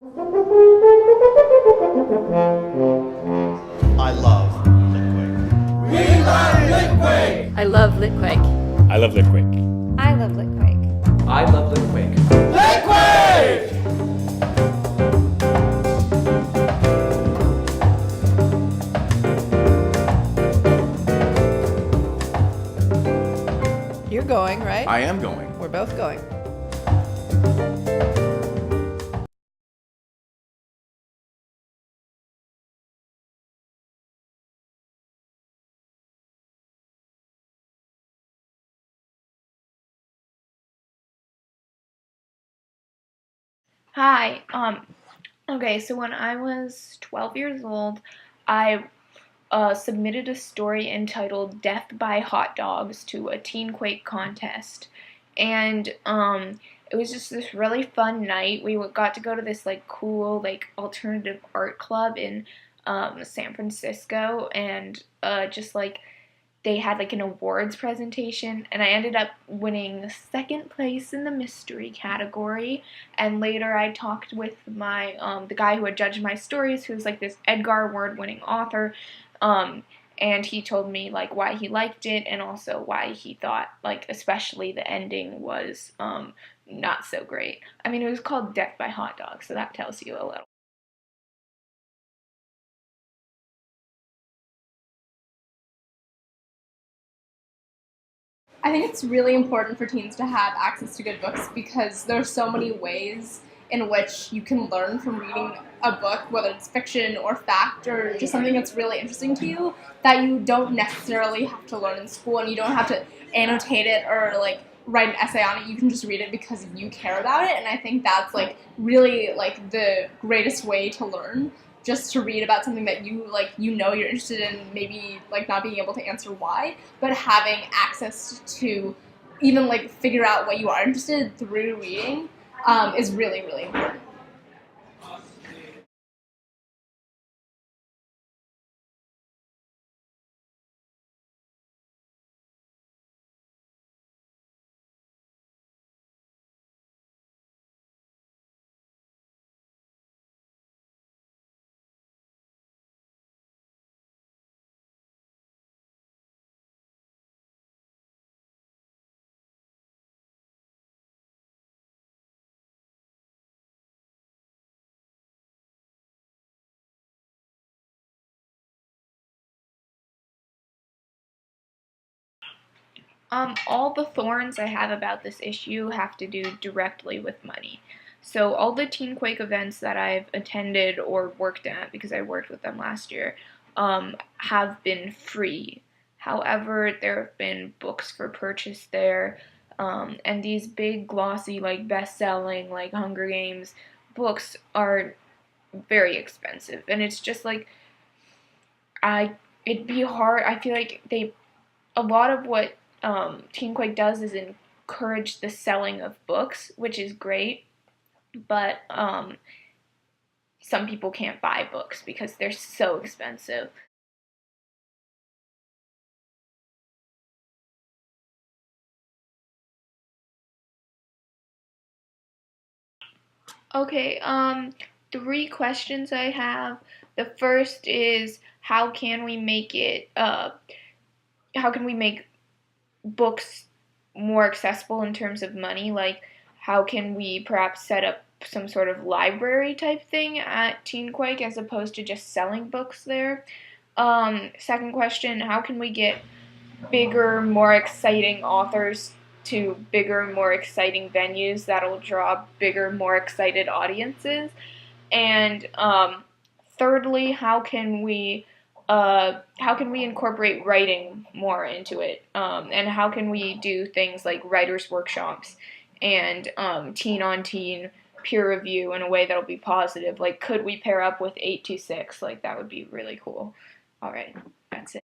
I love Litquake. We love Litquake! I love Litquake. I love Litquake. I love Litquake. I love Litquake. Litquake! You're going, right? I am going. We're both going. Hi. Okay, so when I was 12 years old, I submitted a story entitled Death by Hot Dogs to a Teenquake contest. And it was just this really fun night. We got to go to this like cool like alternative art club in San Francisco, and just like they had like an awards presentation, and I ended up winning second place in the mystery category. And later I talked with my the guy who had judged my stories, who's like this Edgar Award-winning author, and he told me like why he liked it and also why he thought like especially the ending was not so great. I mean, it was called Death by Hot Dogs, so that tells you a little. I think it's really important for teens to have access to good books because there are so many ways in which you can learn from reading a book, whether it's fiction or fact or just something that's really interesting to you, that you don't necessarily have to learn in school, and you don't have to annotate it or like write an essay on it. You can just read it because you care about it, and I think that's like really like the greatest way to learn, just to read about something that you like, you know, you're interested in, maybe like not being able to answer why, but having access to even like figure out what you are interested in through reading is really, really important. All the thorns I have about this issue have to do directly with money. So all the Teen Quake events that I've attended or worked at, because I worked with them last year, have been free. However, there have been books for purchase there, and these big, glossy, like best-selling, like Hunger Games books are very expensive, and it's just like it'd be hard. I feel like a lot of what Teen Quake does is encourage the selling of books, which is great, but some people can't buy books because they're so expensive. Okay, three questions I have. The first is how can we make it, how can we make books more accessible in terms of money? Like, how can we perhaps set up some sort of library type thing at Teen Quake as opposed to just selling books there? Second question, how can we get bigger, more exciting authors to bigger, more exciting venues that'll draw bigger, more excited audiences? And thirdly, how can we incorporate writing more into it? And how can we do things like writers' workshops and teen on teen peer review in a way that'll be positive? Like, could we pair up with 826? Like, that would be really cool. All right, that's it.